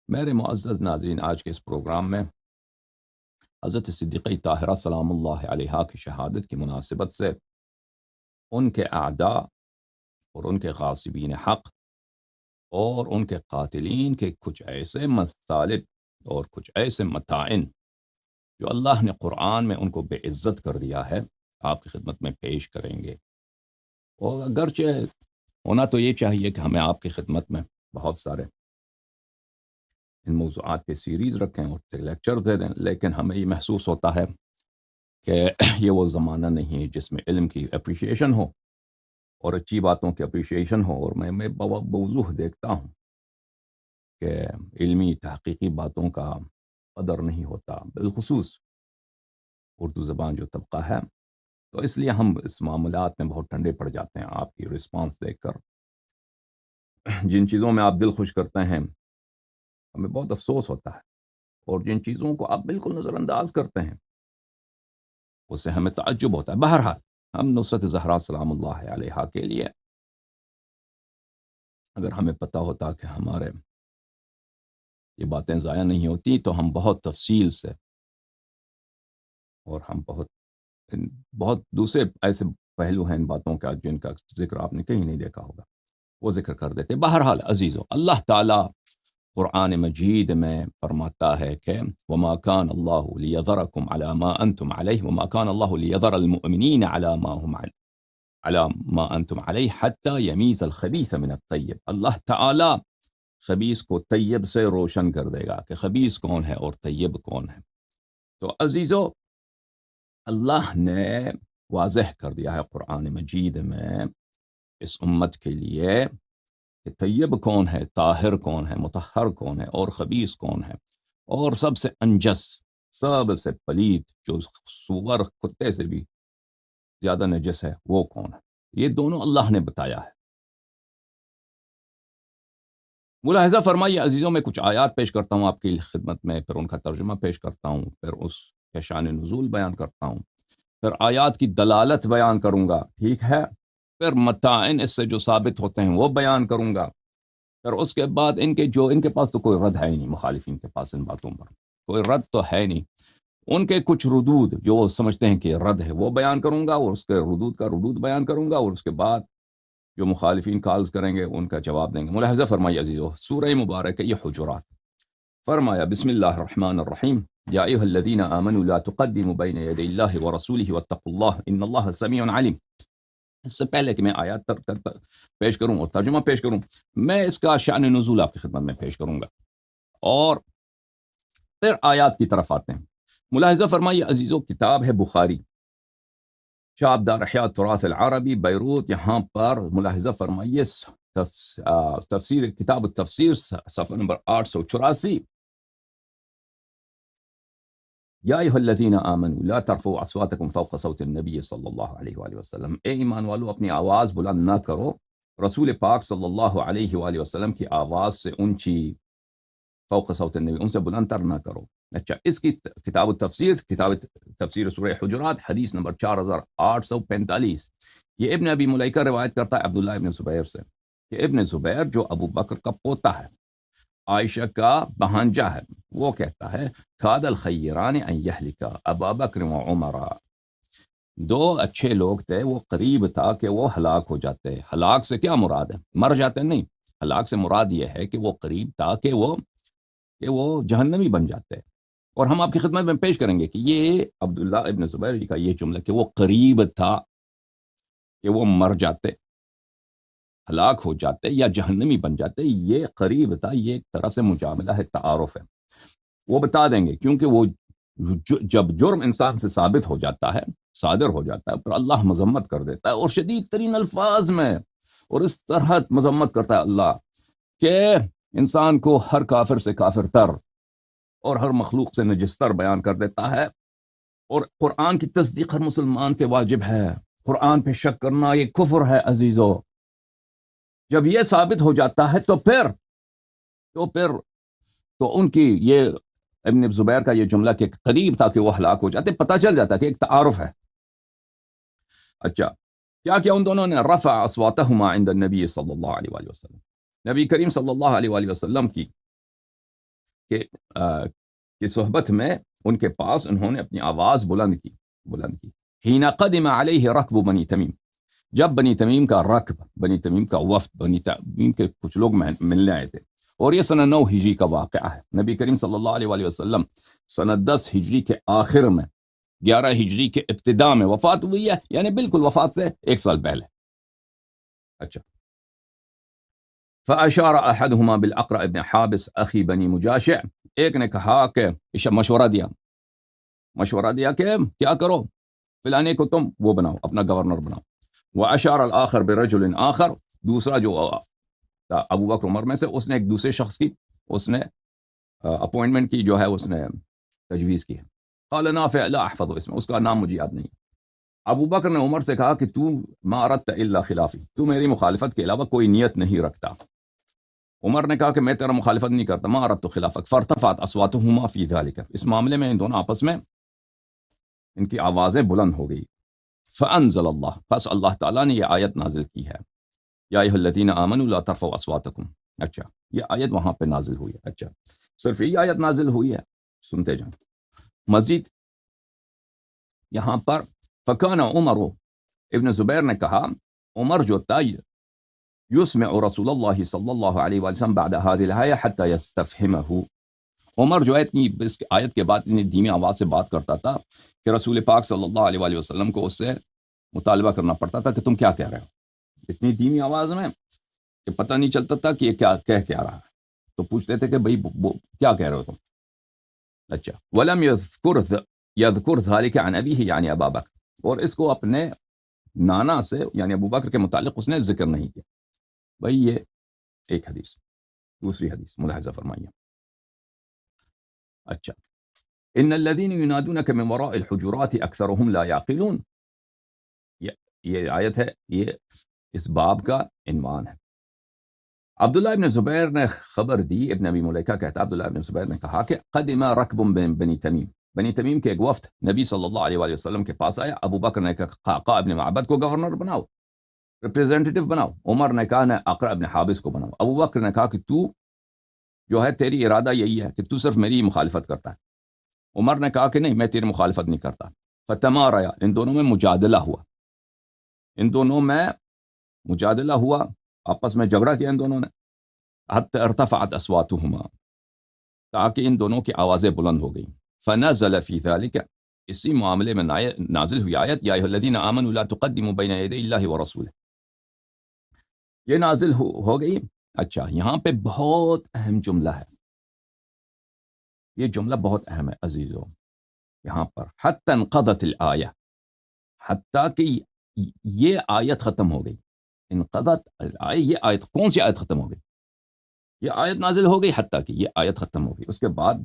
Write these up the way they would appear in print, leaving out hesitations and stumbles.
میرے معزز ناظرین، آج کے اس پروگرام میں حضرت صدیقہ طاہرہ سلام اللہ علیہا کی شہادت کی مناسبت سے ان کے اعداء اور ان کے غاصبین حق اور ان کے قاتلین کے کچھ ایسے مطالب اور کچھ ایسے متاعن جو اللہ نے قرآن میں ان کو بے عزت کر دیا ہے، آپ کی خدمت میں پیش کریں گے۔ اور اگرچہ ہونا تو یہ چاہیے کہ ہمیں آپ کی خدمت میں بہت سارے ان موضوعات پہ سیریز رکھیں اور لیکچر دے دیں، لیکن ہمیں یہ محسوس ہوتا ہے کہ یہ وہ زمانہ نہیں ہے جس میں علم کی اپریشیشن ہو اور اچھی باتوں کی اپریشیشن ہو، اور میں بوضوح دیکھتا ہوں کہ علمی تحقیقی باتوں کا قدر نہیں ہوتا، بالخصوص اردو زبان جو طبقہ ہے۔ تو اس لیے ہم اس معاملات میں بہت ٹھنڈے پڑ جاتے ہیں آپ کی رسپانس دیکھ کر۔ جن چیزوں میں آپ دل خوش کرتے ہیں ہمیں بہت افسوس ہوتا ہے، اور جن چیزوں کو آپ بالکل نظر انداز کرتے ہیں اس سے ہمیں تعجب ہوتا ہے۔ بہرحال ہم نصرت زہرا سلام اللہ علیہا کے لیے اگر ہمیں پتہ ہوتا کہ ہمارے یہ باتیں ضائع نہیں ہوتی تو ہم بہت تفصیل سے، اور ہم بہت دوسرے ایسے پہلو ہیں ان باتوں کا جن کا ذکر آپ نے کہیں نہیں دیکھا ہوگا، وہ ذکر کر دیتے۔ بہرحال عزیزو، اللہ تعالیٰ قرآن مجید میں فرماتا ہے کہ وَمَا كَانَ اللَّهُ لِيَذَرَكُمْ عَلَى مَا أَنْتُمْ عَلَيْهِ وَمَا كَانَ اللَّهُ لِيَذَرَ الْمُؤْمِنِينَ عَلَى مَا أَنْتُمْ عَلَيْهِ حَتَّى يَمِيزَ الْخَبِيثَ مِنَ الطَّيِّبِ۔ اللہ تعالیٰ خبیث کو طیب سے روشن کر دے گا کہ خبیث کون ہے اور طیب کون ہے۔ تو عزیزو، اللہ نے واضح کر دیا ہے قرآن مجید میں اس امت کے لیے کہ طیب کون ہے، طاہر کون ہے، مطہر کون ہے، اور خبیث کون ہے، اور سب سے انجس، سب سے پلید، جو سور کتے سے بھی زیادہ نجس ہے، وہ کون ہے۔ یہ دونوں اللہ نے بتایا ہے۔ ملاحظہ فرمائیے عزیزوں، میں کچھ آیات پیش کرتا ہوں آپ کی خدمت میں، پھر ان کا ترجمہ پیش کرتا ہوں، پھر اس کے شان نزول بیان کرتا ہوں، پھر آیات کی دلالت بیان کروں گا، ٹھیک ہے، پھر متاعن اس سے جو ثابت ہوتے ہیں وہ بیان کروں گا، پھر اس کے بعد ان کے پاس تو کوئی رد ہے ہی نہیں، مخالفین کے پاس ان باتوں پر کوئی رد تو ہے نہیں، ان کے کچھ ردود جو وہ سمجھتے ہیں کہ رد ہے وہ بیان کروں گا، اور اس کے ردود کا ردود بیان کروں گا، اور اس کے بعد جو مخالفین کالز کریں گے ان کا جواب دیں گے۔ ملاحظہ فرمائیے عزیزو، سورہ مبارک یہ حجرات، فرمایا بسم اللہ الرحمن الرحیم، یا ایھا الذین آمنوا لا تقدموا بین یدی اللہ ورسولہ واتقوا اللہ ان اللہ سمیع علیم۔ اس سے پہلے کہ میں آیات پیش کروں اور ترجمہ پیش کروں، میں اس کا شان نزول آپ کی خدمت میں پیش کروں گا، اور پھر آیات کی طرف آتے ہیں۔ ملاحظہ فرمائیے عزیزو، کتاب ہے بخاری، شعب دار احیاء تراث العربی، بیروت، یہاں پر ملاحظہ فرمائیے تفسیر، کتاب التفسیر، صفحہ نمبر 884، یا ایھا الذین آمنوا لا ترفعوا اصواتکم فوق صوت النبی صلی اللہ علیہ وآلہ وسلم۔ اے ایمان والو، اپنی آواز بلند نہ کرو رسول پاک صلی اللہ علیہ وآلہ وسلم کی آواز سے اونچی، فوق صوت النبی، ان سے بلند تر نہ کرو۔ اچھا، اس کی کتاب التفسیر، کتاب تفسیر سورہ حجرات، حدیث نمبر 4845، یہ ابن ابی ملیکہ روایت کرتا ہے عبداللہ ابن زبیر سے، کہ ابن زبیر جو ابو بکر کا پوتا ہے، عائشہ کا بہانجہ ہے، وہ کہتا ہے کاد الخیران ان یہلکا ابا بکر و عمر، دو اچھے لوگ تھے، وہ قریب تھا کہ وہ ہلاک ہو جاتے۔ ہلاک سے کیا مراد ہے؟ مر جاتے نہیں، ہلاک سے مراد یہ ہے کہ وہ قریب تھا کہ وہ جہنمی بن جاتے۔ اور ہم آپ کی خدمت میں پیش کریں گے کہ یہ عبداللہ ابن زبیر کا یہ جملہ کہ وہ قریب تھا کہ وہ مر جاتے، ہلاک ہو جاتے یا جہنمی بن جاتے، یہ قریب تھا، یہ ایک طرح سے مجاملہ ہے، تعارف ہے، وہ بتا دیں گے، کیونکہ وہ جب جرم انسان سے ثابت ہو جاتا ہے، صادر ہو جاتا ہے، پر اللہ مذمت کر دیتا ہے، اور شدید ترین الفاظ میں، اور اس طرح مذمت کرتا ہے اللہ کہ انسان کو ہر کافر سے کافر تر اور ہر مخلوق سے نجستر بیان کر دیتا ہے۔ اور قرآن کی تصدیق ہر مسلمان کے واجب ہے، قرآن پہ شک کرنا یہ کفر ہے عزیزو۔ جب یہ ثابت ہو جاتا ہے تو پھر ان کی یہ ابن زبیر کا یہ جملہ کہ قریب تھا کہ وہ ہلاک ہو جاتے، پتہ چل جاتا کہ ایک تعارف ہے۔ اچھا، کیا ان دونوں نے رفع اصواتہما عند النبی صلی اللہ علیہ وآلہ وسلم، نبی کریم صلی اللہ علیہ وآلہ وسلم کی کہ کی صحبت میں ان کے پاس انہوں نے اپنی آواز بلند کی. حین قدم علیہ رکب بنی تمیم، جب بنی تمیم کا رکب، بنی تمیم کا وفد، بنی تمیم کے کچھ لوگ ملنے آئے تھے. اور یہ سنہ 9 ہجری کا واقعہ ہے. نبی کریم صلی اللہ علیہ وآلہ وسلم سنہ 10 ہجری کے آخر میں 11 ہجری کے ابتداء میں وفات ہوئی ہے، یعنی بالکل وفات سے 1 سال پہلے. اچھا. فاشار احدهما بالاقرع ابن حابس اخی بنی مجاشع، ایک نے کہا کہ مشورہ دیا کہ کیا کرو، فلانے کو تم وہ بناؤ، اپنا گورنر بناؤ. واشار الاخر برجل آخر، دوسرا جو ابو بکر عمر میں سے، اس نے ایک دوسرے شخص کی اس نے اپوائنٹمنٹ کی، جو ہے اس نے تجویز کی ہے. قال نافع لا احفظ اسمه، اس کا نام مجھے یاد نہیں. ابو بکر نے عمر سے کہا کہ تو ما اردت الا خلافی، تو میری مخالفت کے علاوہ کوئی نیت نہیں رکھتا. عمر نے کہا کہ میں تیرا مخالفت نہیں کرتا، ما اردت خلافک. فارتفعت اصواتهما فی ذلک، اس معاملے میں ان دونوں آپس میں ان کی آوازیں بلند ہو گئی. فانزل اللہ، پس اللہ تعالیٰ نے یہ آیت نازل کی ہے، یا ایھا الذین آمنوا لا ترفعوا اصواتکم. اچھا، یہ آیت وہاں پہ نازل ہوئی ہے. اچھا، صرف یہ آیت نازل ہوئی ہے؟ سنتے جائیں. مزید یہاں پر فکان عمر، ابن زبیر نے کہا عمر جو تھا یسمع رسول اللہ صلی اللہ علیہ وسلم بعد هذه الآیہ حتی یستفہمہ، عمر جو ہے اس آیت کے بعد اتنی دھیمی آواز سے بات کرتا تھا کہ رسول پاک صلی اللہ علیہ وآلہ وسلم کو اس سے مطالبہ کرنا پڑتا تھا کہ تم کیا کہہ رہے ہو، اتنی دھیمی آواز میں کہ پتہ نہیں چلتا تھا کہ یہ کیا رہا ہے. تو پوچھتے تھے کہ بھئی کیا کہہ رہے ہو تم. اچھا. ولم یذکر ذلک عن ابیہ یعنی ابا بکر، اور اس کو اپنے نانا سے یعنی ابو بکر کے متعلق اس نے ذکر نہیں کیا. بھئی یہ ایک حدیث. دوسری حدیث ملاحظہ فرمائیے. اچھا. ان الذین ینادونک من وراء الحجرات اکثرهم لا یعقلون، یہ آیت ہے، یہ اس باب کا عنوان ہے. عبداللہ ابن زبیر نے خبر دی، ابن ابی ملیکہ کہتا عبداللہ ابن زبیر نے کہا کہ قدم رکب بنی تمیم، بنی تمیم کے ایک وفد نبی صلی اللہ علیہ وآلہ وسلم کے پاس آیا. ابو بکر نے کہا قعقاع ابن معبد کو گورنر بناؤ، ریپریزنٹیٹو بناؤ. عمر نے کہا نہ اقرع ابن حابس کو بناؤ. ابو بکر نے کہا کہ تو جو ہے تیری ارادہ یہی ہے کہ تو صرف میری مخالفت کرتا ہے. عمر نے کہا کہ نہیں، میں تیری مخالفت نہیں کرتا. فتماریا، ان دونوں میں مجادلہ ہوا، آپس میں جھگڑا کیا ان دونوں نے. حتی ارتفعت اصواتهما، تاکہ ان دونوں کی آوازیں بلند ہو گئیں. فنزل فی ذلک، اسی معاملے میں نازل ہوئی آیت یا ایھا الذین آمنوا لا تقدموا بین یدی اللہ ورسولہ، یہ نازل ہو گئی. اچھا، یہاں پہ بہت اہم جملہ ہے، یہ جملہ بہت اہم ہے عزیزو. یہاں پر حتی انقضت الآیہ، حتیٰ کہ یہ آیت ختم ہو گئی. انقضت الآیہ، یہ آیت کون سی آیت ختم ہو گئی؟ یہ آیت نازل ہو گئی حتیٰ کہ یہ آیت ختم ہو گئی. اس کے بعد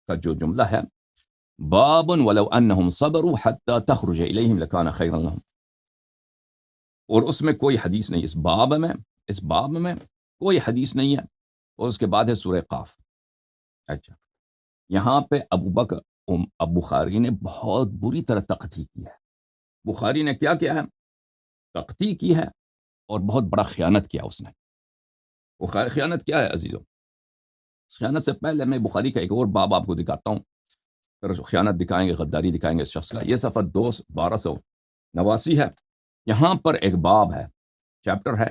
کا جو جملہ ہے باب ولو انہم صبروا حتی تخرج الیہم لکان خیرا لہم، اور اس میں کوئی حدیث نہیں، اس باب میں کوئی حدیث نہیں ہے. اور اس کے بعد ہے سورہ قاف. اچھا، یہاں پہ اب بخاری نے بہت بری طرح تقطیع کی ہے. بخاری نے کیا کیا ہے؟ تقطیع کی ہے، اور بہت بڑا خیانت کیا اس نے. وہ خیانت کیا ہے عزیزوں؟ اس خیانت سے پہلے میں بخاری کا ایک اور باب آپ کو دکھاتا ہوں، پھر خیانت دکھائیں گے، غداری دکھائیں گے اس شخص کا. یہ صفحہ 1289 ہے. یہاں پر ایک باب ہے، چیپٹر ہے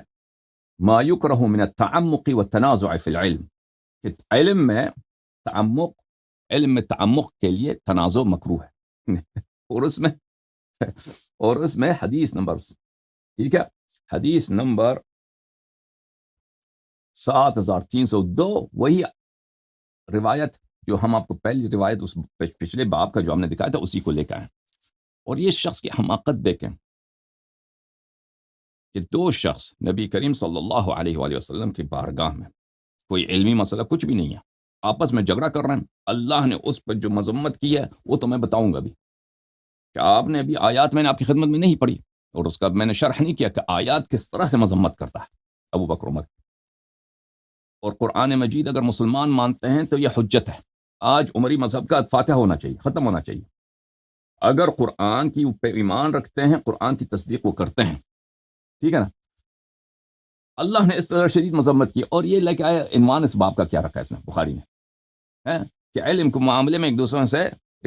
ما یکرہ من التعمق والتنازع فی العلم، کہ علم میں تعمق کے لیے تنازع مکروہ ہے. اور اس میں حدیث نمبر، ٹھیک ہے، حدیث نمبر 7302، وہی روایت جو ہم آپ کو پہلی روایت اس پچھلے باب کا جو ہم نے دکھایا تھا اسی کو لے کے آئے. اور یہ شخص کی حماقت دیکھیں کہ دو شخص نبی کریم صلی اللہ علیہ وآلہ وسلم کی بارگاہ میں، کوئی علمی مسئلہ کچھ بھی نہیں ہے، آپس میں جھگڑا کر رہے ہیں. اللہ نے اس پر جو مذمت کی ہے وہ تو میں بتاؤں گا بھی، کہ آپ نے ابھی آیات میں نے آپ کی خدمت میں نہیں پڑھی، اور اس کا میں نے شرح نہیں کیا کہ آیات کس طرح سے مذمت کرتا ہے ابو بکر عمر. اور قرآن مجید اگر مسلمان مانتے ہیں تو یہ حجت ہے. آج عمری مذہب کا فاتحہ ہونا چاہیے، ختم ہونا چاہیے. اگر قرآن کی پہ ایمان رکھتے ہیں، قرآن کی تصدیق وہ کرتے ہیں، ٹھیک ہے نا. اللہ نے اس طرح شدید مذمت کی، اور یہ لے کے آیا عنوان اس باب کا کیا رکھا ہے اس میں بخاری نے، ہے کہ علم کے معاملے میں ایک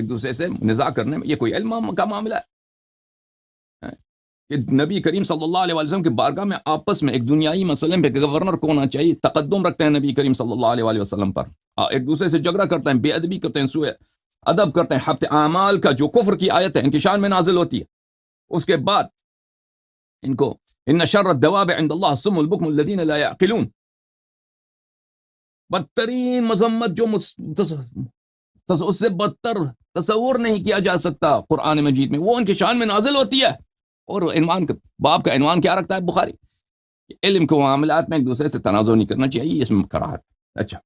دوسرے سے نزاع کرنے میں یہ کوئی علم کا معاملہ ہے کہ نبی کریم صلی اللہ علیہ وسلم کے بارگاہ میں آپس میں ایک دنیائی مسئلے پہ گورنر کو ہونا چاہیے، تقدم رکھتے ہیں نبی کریم صلی اللہ علیہ وسلم پر، ایک دوسرے سے جھگڑا کرتے ہیں، بے ادبی کرتے ہیں، سوء ادب کرتے ہیں، حبط اعمال کا جو کفر کی آیت ہے ان کی شان میں نازل ہوتی ہے، اس کے بعد ان کو ان شر الدواب عند اللہ الصم البکم الذین لا یعقلون، بدترین مذمت جو اس سے بدتر تصور نہیں کیا جا سکتا قرآن مجید میں، وہ ان کی شان میں نازل ہوتی ہے۔ اور باب کا عنوان کیا رکھتا ہے بخاری؟ علم کے معاملات میں ایک دوسرے سے تنازع نہیں کرنا چاہیے، اس میں کراہت۔ اچھا